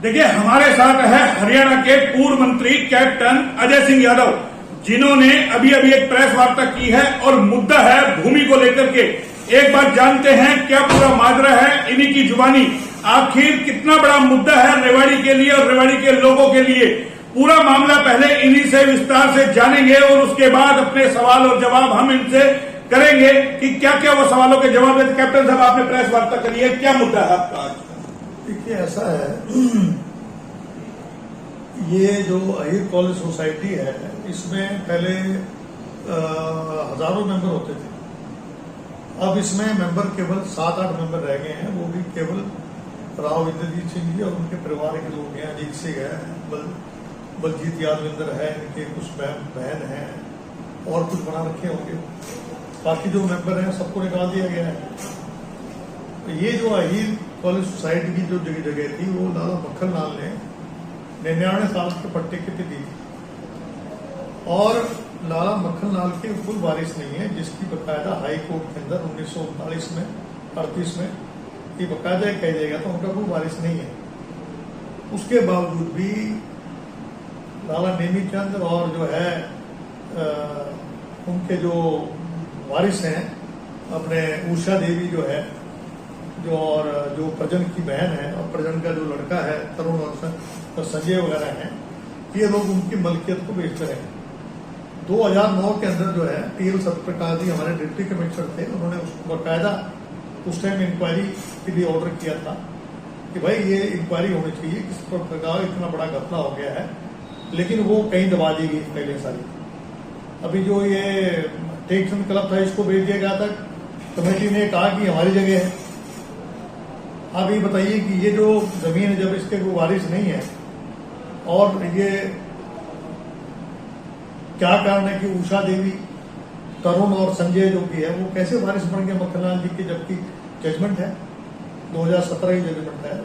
देखिए, हमारे साथ है हरियाणा के पूर्व मंत्री कैप्टन अजय सिंह यादव, जिन्होंने अभी अभी एक प्रेस वार्ता की है और मुद्दा है भूमि को लेकर के। एक बात जानते हैं क्या पूरा माजरा है इन्हीं की जुबानी। आखिर कितना बड़ा मुद्दा है रेवाड़ी के लिए और रेवाड़ी के लोगों के लिए, पूरा मामला पहले इन्हीं से विस्तार से जानेंगे और उसके बाद अपने सवाल और जवाब हम इनसे करेंगे कि क्या क्या वो सवालों के जवाब देते। कैप्टन साहब, आपने प्रेस वार्ता करी है, क्या मुद्दा है आपका आज? देखिए, ऐसा है, ये जो अहिर कॉलेज सोसाइटी है, इसमें पहले हजारों मेंबर होते थे। अब इसमें मेंबर केवल 7-8 मेंबर रह गए हैं, वो भी केवल राव इंद्रजीत सिंह जी और उनके परिवार के लोग हैं। अजीत सिंह है, बलजीत यादविंदर है, इनके कुछ बहन हैं और कुछ बना रखे होंगे। बाकी जो मेंबर हैं सबको निकाल दिया गया है। तो ये जो अहिर कॉलेज सोसाइटी की जो जगह थी, वो लाला मक्खन लाल ने 99 साल के पट्टे की दी थी और लाला मक्खन लाल के कोई वारिस नहीं है, जिसकी बकायदा हाई कोर्ट के अंदर 1939 में 38 में ये बकायदा कह देगा तो उनका कोई वारिस नहीं है। उसके बावजूद भी लाला नेमीचंद और जो है उनके जो वारिस हैं, अपने उषा देवी जो है, जो और जो प्रजन की बहन है और प्रजन का जो लड़का है तरुण और संजय वगैरह हैं, ये लोग उनकी मलकियत को बेचते रहे। 2009 के अंदर जो है टी.एल. सत्यप्रकाश जी हमारे डिप्टी कमिश्नर थे, उन्होंने उसको बाकायदा उस टाइम इंक्वायरी के लिए ऑर्डर किया था कि भाई ये इंक्वायरी होनी चाहिए, किस प्रकार इतना बड़ा घपला हो गया है, लेकिन वो कहीं दबा दी गई पहले सारी। अभी जो ये टेक्सन क्लब था, इसको भेज दिया गया था, कमेटी ने कहा कि हमारी जगह है। आप ये बताइए कि ये जो जमीन है, जब इसके कोई वारिस नहीं है और ये क्या कारण है कि उषा देवी, तरुण और संजय जो भी है वो कैसे वारिस बन गए मक्खनलाल जी के, जबकि जजमेंट है 2017 ही जजमेंट है,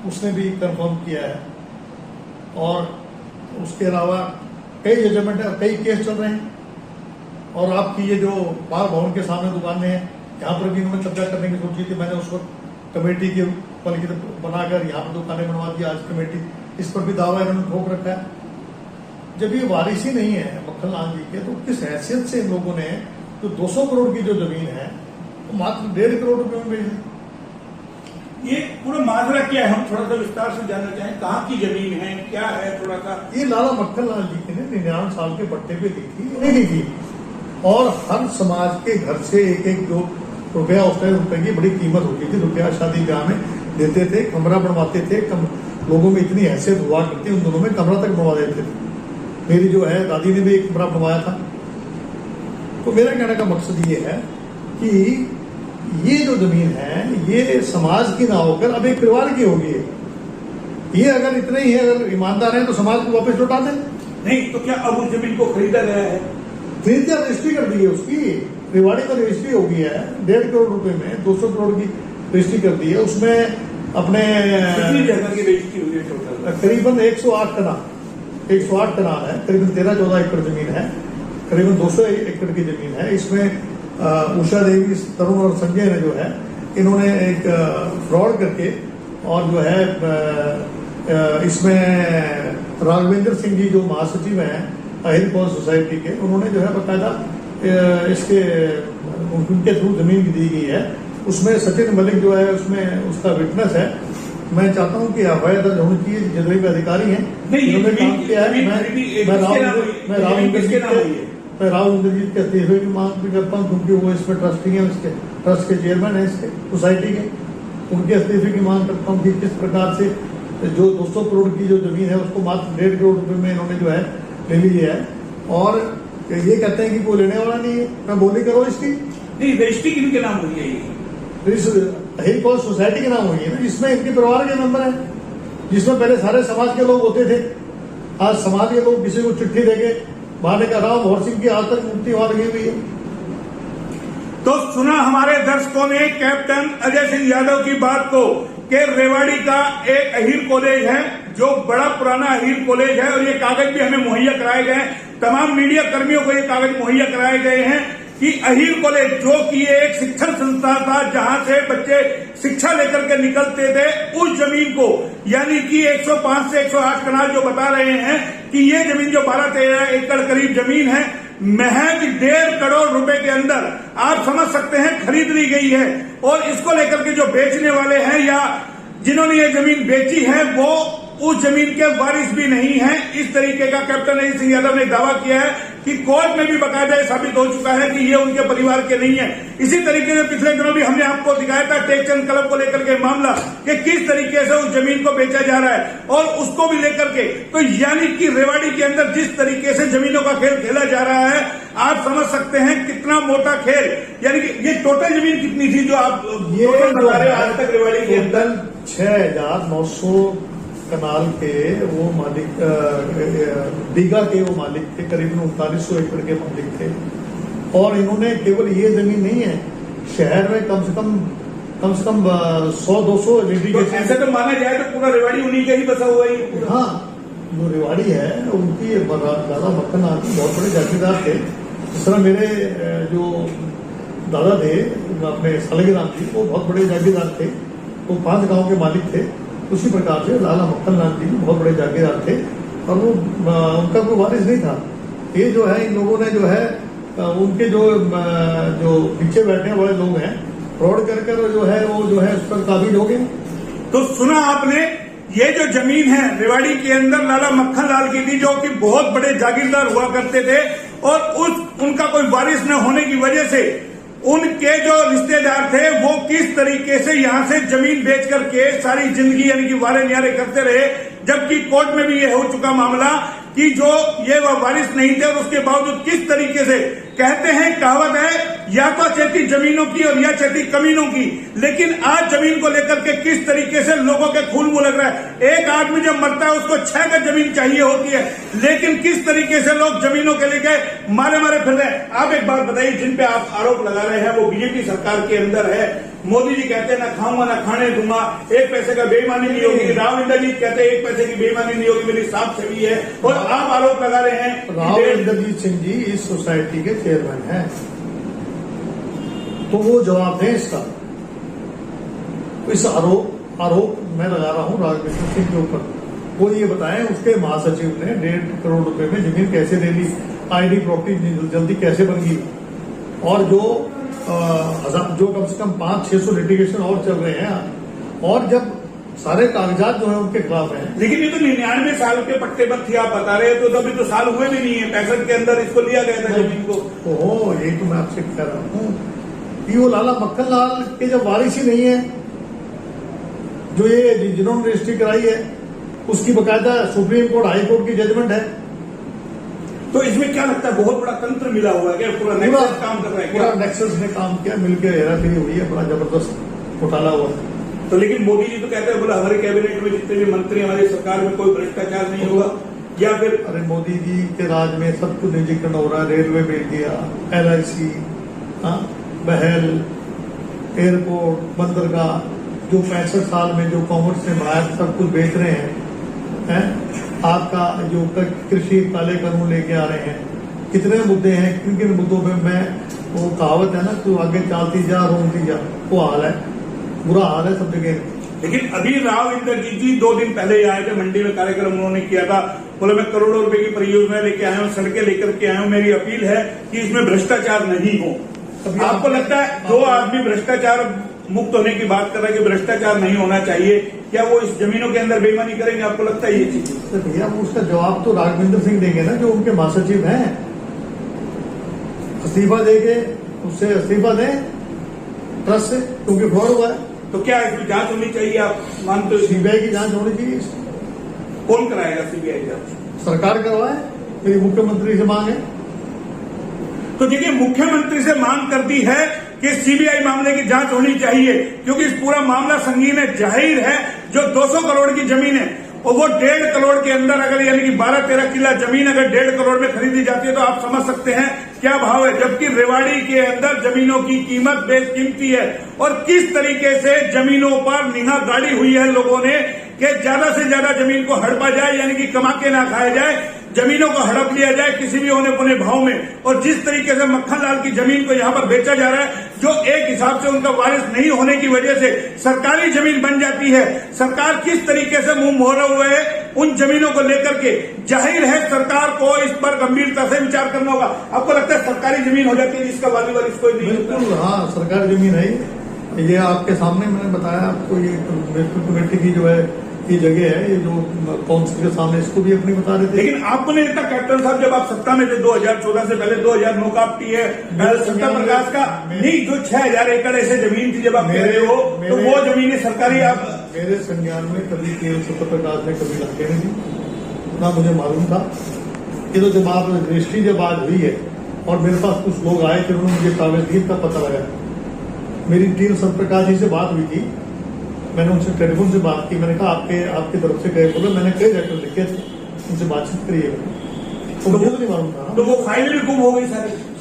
उसने भी कंफर्म किया है। और उसके अलावा कई जजमेंट है, कई केस चल रहे हैं। और आपकी ये जो बाल भवन के सामने दुकानें हैं, यहाँ पर भी इन्होंने कब्जा करने की सोची थी। मैंने उस वक्त कमेटी के बनाकर यहाँ पर दुकानें बनवा दी। आज कमेटी इस पर भी दावा इन्होंने ठोक रखा है। जब ये वारिस ही नहीं है मक्खनलाल जी के, तो किस हैसियत से इन लोगों ने जो 200 करोड़ की जो जमीन है वो मात्र 1.5 करोड़ रुपए में बेच दी? ये पूरा माजरा क्या है, हम थोड़ा सा विस्तार से जानना चाहें। कहाँ की जमीन है, क्या है, थोड़ा सा। ये लाला मक्खनलाल जी के ने 99 साल के पट्टे पे दी थी, नहीं थी। और हर समाज के घर से एक जो रुपया, उस टाइम रुपए की बड़ी कीमत होती थी। रुपया शादी ब्याह में देते थे, कमरा बनवाते थे। लोगों में इतनी हैसियत हुआ करती, उन दोनों में कमरा तक बनवा देते थे। मेरी जो है दादी ने भी एक कमरा बनवाया था। तो मेरा कहने का मकसद ये है कि ये जो जमीन है, ये समाज की ना होकर अब एक परिवार की होगी। ये अगर इतने ही है, अगर ईमानदार है तो समाज को वापस लौटा दें। नहीं तो क्या अब उस जमीन को खरीदा गया है? खरीद कर रजिस्ट्री कर दी है उसकी। रेवाड़ी पर रजिस्ट्री हो गई है 1.5 करोड़ रुपए में, 200 करोड़ की रजिस्ट्री कर दी है। उसमें अपने कितनी जगह की रजिस्ट्री हुई है टोटल? करीबन 108 कनाल है, करीबन 13-14 एकड़ जमीन है, करीबन 200 एकड़ की जमीन है। इसमें उषा देवी, तरुण और संजय ने जो है, इन्होंने एक फ्रॉड करके और जो है इसमें राघवेंद्र सिंह जी जो महासचिव हैं अहिर कॉलेज सोसाइटी के, उन्होंने जो है बाकायदा इसके उनके थ्रू जमीन दी गई है। उसमें सचिन मलिक जो है उसमें उसका विटनेस है। मैं चाहता हूँ कि एफआईआर दर्ज होनी चाहिए, जितने भी अधिकारी हैं उन्होंने काम किया है। मैं राव इंद्रजीत के इस्तीफे की मांग भी करता हूँ, क्योंकि वो इसमें ट्रस्टी हैं, इसके ट्रस्ट के चेयरमैन है इसके सोसाइटी के। उनके इस्तीफे की मांग करता हूँ कि किस प्रकार से जो 200 करोड़ की जो जमीन है उसको मात्र 1.5 करोड़ रुपए में इन्होंने जो है ले ली है। और ये कहते हैं कि कोई लेने वाला नहीं है। मैं बोली करो इसकी। नहीं, रजिस्ट्री किनके नाम हुई है? ये अहिर कॉलेज सोसाइटी के नाम हुई है ना, जिसमें इनके परिवार के मेंबर हैं, जिसमें पहले सारे समाज के लोग होते थे। आज समाज के लोग किसी को चिट्ठी देके बाहर का राव भवर सिंह की आज तक मूर्ति वहां लगी हुई है। तो सुना हमारे दर्शकों ने कैप्टन अजय सिंह यादव की बात को कि रेवाड़ी का एक अहिर कॉलेज है, जो बड़ा पुराना अहिर कॉलेज है, और ये कागज भी हमें मुहैया कराए गए हैं। तमाम मीडिया कर्मियों को ये कागज मुहैया कराए गए हैं कि अहिर कॉलेज, जो कि एक शिक्षण संस्था था जहां से बच्चे शिक्षा लेकर के निकलते थे उस जमीन को, यानी कि 105 से 108 कनाल जो बता रहे हैं कि ये जमीन जो 12-13 एकड़ करीब जमीन है, महज 1.5 करोड़ रुपए के अंदर आप समझ सकते हैं खरीद ली गई है। और इसको लेकर के जो बेचने वाले हैं या जिन्होंने ये जमीन बेची है वो उस जमीन के वारिस भी नहीं है। इस तरीके का कैप्टन अजय सिंह यादव ने दावा किया है कि कोर्ट में भी बाकायदा साबित हो चुका है कि ये उनके परिवार के नहीं है। इसी तरीके से पिछले दिनों भी हमने आपको दिखाया था टेकचंद क्लब को लेकर के मामला कि किस तरीके से उस जमीन को बेचा जा रहा है और उसको भी लेकर के, तो यानी कि रेवाड़ी के अंदर जिस तरीके से जमीनों का खेल खेला जा रहा है, आप समझ सकते हैं कितना मोटा खेल। यानी कि ये टोटल जमीन कितनी थी जो आप टोटल बता रहे हैं आज तक रेवाड़ी के अंदर? 6,900 कनाल के वो मालिक, बीघा के वो मालिक थे, करीबन 3900 एकड़ के मालिक थे। और इन्होंने केवल ये जमीन नहीं है, शहर में कम से कम 100-200 लिटिगेशन। ऐसा तो माना जाए तो पूरा रेवाड़ी उन्हीं का ही बसा हुआ है। हाँ, जो रेवाड़ी है उनकी दादा मक्खन लाल बहुत बड़े जागीरदार थे। इस तरह मेरे जो दादा थे अपने सालगिराम जी, वो बहुत बड़े जागीरदार थे, वो 5 गांव के मालिक थे। उसी प्रकार से लाला मक्खन लाल जी बहुत बड़े जागीरदार थे और वो उनका कोई वारिस नहीं था। ये जो है इन लोगों ने जो है उनके जो पीछे बैठने वाले लोग हैं, फ्रॉड कर जो है वो जो है उस पर काबिज हो गए। तो सुना आपने, ये जो जमीन है रेवाड़ी के अंदर लाला मक्खन लाल की थी, जो कि बहुत बड़े जागीरदार हुआ करते थे और उनका कोई वारिस न होने की वजह से उनके जो रिश्तेदार थे वो किस तरीके से यहां से जमीन बेच करके सारी जिंदगी यानी कि वारे न्यारे करते रहे। जबकि कोर्ट में भी ये हो चुका मामला कि जो ये वारिस नहीं थे और उसके बावजूद किस तरीके से, कहते हैं कहावत है, या तो चेती जमीनों की और या चेती कमीनों की। लेकिन आज जमीन को लेकर के किस तरीके से लोगों के खून मुंह लग रहा है। एक आदमी जब मरता है उसको 6 गज जमीन चाहिए होती है, लेकिन किस तरीके से लोग जमीनों के लेके मारे फिर रहे हैं। आप एक बात बताइए, जिन पे आप आरोप लगा रहे हैं वो बीजेपी सरकार के अंदर है। मोदी जी कहते हैं ना खाऊंगा ना खाने दूंगा, 1 पैसे का बेईमानी नहीं होगी। राव इंद्रजीत कहते हैं 1 पैसे की बेईमानी नहीं होगी, मेरी साफ छवि है। और आप आरोप लगा रहे हैं। राव इंद्रजीत सिंह जी इस सोसाइटी के चेयरमैन हैं, तो वो जवाब दें इसका। इस आरोप मैं लगा रहा हूं राजनीतिक सिंह के ऊपर। वो ये बताएं उसके महासचिव ने 1.5 करोड़ रुपए में जमीन कैसे ले ली, आईडी प्रॉपर्टी जल्दी कैसे बन गई, और जो कम से कम 500-600 लिटिगेशन और चल रहे हैं, और जब सारे कागजात जो है उनके खिलाफ हैं। लेकिन ये तो 99 साल के पट्टे पर थी आप बता रहे हैं, तो अभी तो साल हुए भी नहीं है। 65 के अंदर इसको लिया गया था जमीन को। ओहो, यही तो मैं आपसे कह रहा हूँ कि वो लाला मक्खन लाल के जब वारिस ही नहीं है, जो ये जिन्होंने रजिस्ट्री कराई है उसकी बकायदा सुप्रीम कोर्ट हाई कोर्ट की जजमेंट है। तो इसमें क्या लगता है, बहुत बड़ा तंत्र मिला हुआ है क्या? पूरा नेक्सस काम कर रहा है क्या? पूरा नेक्सस ने काम किया, मिलकर हेराफेरी हुई है, बड़ा जबरदस्त घोटाला हुआ है। तो लेकिन मोदी जी तो कहते हैं, बोला हमारे कैबिनेट में जितने भी मंत्री, हमारी सरकार में कोई भ्रष्टाचार नहीं होगा, या फिर अरे मोदी जी के राज में सब कुछ निजीकरण हो रहा है। रेलवे बेच दिया, LIC, महल, एयरपोर्ट, बंदरगाह, जो 65 साल में जो कॉमर्स से बाहर सब कुछ बेच रहे हैं। आपका जो कृषि काले कानून लेके आ रहे हैं, कितने मुद्दे हैं, किन किन मुद्दों पे मैं, वो कहावत है ना, तू आगे चलती जा रोती जा, वो हाल है, बुरा हाल है सब जगह। लेकिन अभी राव इंद्रजीत जी 2 दिन पहले ही आए थे, मंडी में कार्यक्रम उन्होंने किया था। बोले मैं करोड़ों रुपए की परियोजना लेके आया हूँ, सड़कें लेकर के आया हूँ, मेरी अपील है कि इसमें भ्रष्टाचार नहीं हो। आपको लगता है जो आदमी भ्रष्टाचार मुक्त होने की बात कर रहा है कि भ्रष्टाचार नहीं होना चाहिए, क्या वो इस जमीनों के अंदर बेईमानी करेंगे? आपको लगता है ये चीज? तो भैया उसका जवाब तो राघवेंद्र सिंह देंगे ना, जो उनके महासचिव हैं। इस्तीफा देंगे, उससे इस्तीफा दें ट्रस्ट से, क्योंकि फ्रॉड हुआ है। तो क्या इसकी जांच होनी चाहिए, आप मानते हो? CBI की जांच होनी चाहिए। कौन कराएगा CBI जांच? सरकार करवाए, मेरी मुख्यमंत्री से मांग है। तो देखिए, मुख्यमंत्री से मांग कर दी है कि CBI मामले की जांच होनी चाहिए, क्योंकि इस पूरा मामला संगीन है। जाहिर है जो 200 करोड़ की जमीन है और वो 1.5 करोड़ के अंदर अगर यानी कि 12-13 किला जमीन अगर 1.5 करोड़ में खरीदी जाती है तो आप समझ सकते हैं क्या भाव है। जबकि रेवाड़ी के अंदर जमीनों की कीमत बेशकीमती है और किस तरीके से जमीनों पर निगाह गाड़ी हुई है लोगों ने कि ज्यादा से ज्यादा जमीन को हड़पा जाए, यानी कि कमा के ना खाया जाए। जमीनों को हड़प लिया जाए किसी भी होने पुने भाव में। और जिस तरीके से मक्खन लाल की जमीन को यहाँ पर बेचा जा रहा है, जो एक हिसाब से उनका वारिस नहीं होने की वजह से सरकारी जमीन बन जाती है, सरकार किस तरीके से मुंह मोड़ा हुआ है उन जमीनों को लेकर के। जाहिर है सरकार को इस पर गंभीरता से विचार करना होगा। आपको लगता है सरकारी जमीन हो जाती है जिसका वाली वारिस कोई नहीं होता? बिल्कुल, हाँ, सरकारी जमीन है ये आपके सामने मैंने बताया आपको। ये म्यूनसिपल कमेटी की जो है ये जगह है, ये जो काउंसिल के सामने, इसको भी अपनी बता रहे थे। लेकिन आपको नहीं लगता कैप्टन साहब, जब आप सत्ता में थे 2014 से पहले 2009 का आप टी है सत्ता प्रकाश का नहीं, जो 6000 एकड़ ऐसे जमीन थी जब आप कह रहे हो, तो वो जमीनें सरकारी आप मेरे संज्ञान में कभी केवल सत्ता प्रकाश ने कभी लाके नहीं दी, ना मुझे मालूम था। ये तो जब आप रजिस्ट्री जब आज हुई है और मेरे पास कुछ लोग आए थे, उन्होंने मुझे कागज दिए, तब पता लगा। मेरी टीम सत्ता प्रकाश जी से बात हुई थी, मैंने उनसे टेलीफोन से बात की। मैंने कहा आपकी तरफ से कई बोले, मैंने कई लेटर लिखे थे, उनसे बातचीत करिए। तो मुझे तो नहीं मालूम था। तो वो फाइलें भी गुम हो गई,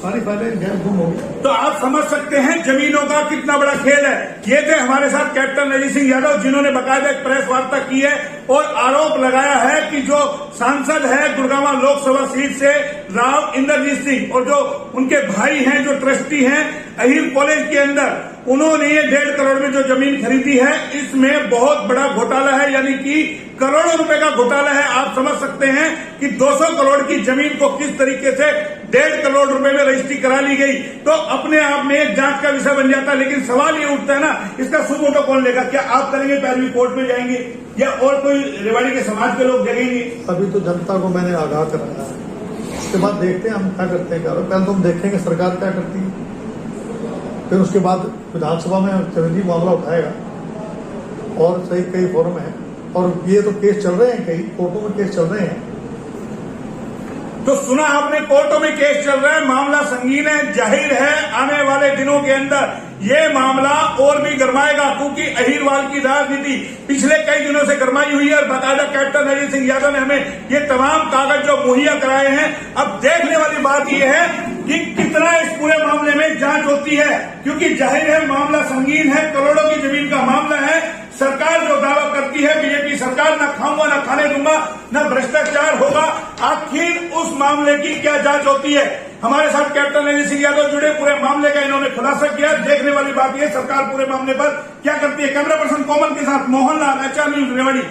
सारी फाइलें गैर गुम हो गई। तो आप समझ सकते हैं जमीनों का कितना बड़ा खेल है। ये थे हमारे साथ कैप्टन अजय सिंह यादव, जिन्होंने बाकायदा एक प्रेस वार्ता की है और आरोप लगाया है कि जो सांसद है गुड़गांव लोकसभा सीट से राव इंद्रजीत सिंह, और जो उनके भाई हैं जो ट्रस्टी हैं अहिर कॉलेज के अंदर, उन्होंने ये 1.5 करोड़ में जो जमीन खरीदी है, इसमें बहुत बड़ा घोटाला है, यानी कि करोड़ों रुपए का घोटाला है। आप समझ सकते हैं कि 200 करोड़ की जमीन को किस तरीके से 1.5 करोड़ रुपए में रजिस्ट्री करा ली गई, तो अपने आप में एक जांच का विषय बन जाता है। लेकिन सवाल ये उठता है ना, इसका सुमोटो कौन लेगा? क्या आप करेंगे, पैरवी कोर्ट में जाएंगे, या और कोई रेवाड़ी के समाज के लोग जगेंगे? अभी तो जनता को मैंने आगाह कराया है, उसके बाद देखते हैं हम क्या करते हैं। पहले तो हम देखेंगे सरकार क्या करती है, फिर उसके बाद विधानसभा में चिरंजीव मामला उठाएगा और सही कई फोरम है, और ये तो केस चल रहे हैं, कई कोर्टों में केस चल रहे हैं। तो सुना आपने, कोर्टों में केस चल रहा है, मामला संगीन है। जाहिर है आने वाले दिनों के अंदर ये मामला और भी गरमाएगा, क्योंकि अहिरवाल की राजनीति पिछले कई दिनों से गरमाई हुई है और बाकायदा कैप्टन अजय सिंह यादव ने हमें ये तमाम कागज जो मुहैया कराए हैं। अब देखने वाली बात यह है कि कितना इस पूरे मामले में जांच होती है, क्योंकि जाहिर है मामला संगीन है, करोड़ों की जमीन का मामला है। सरकार जो दावा करती है बीजेपी सरकार, ना खाऊंगा ना खाने दूंगा, ना भ्रष्टाचार होगा, आखिर उस मामले की क्या जांच होती है? हमारे साथ कैप्टन अजय सिंह यादव जुड़े, पूरे मामले का इन्होंने खुलासा किया। देखने वाली बात यह सरकार पूरे मामले पर क्या करती है। कैमरा पर्सन कोमल के साथ मोहनलाल, HR न्यूज रेवाड़ी।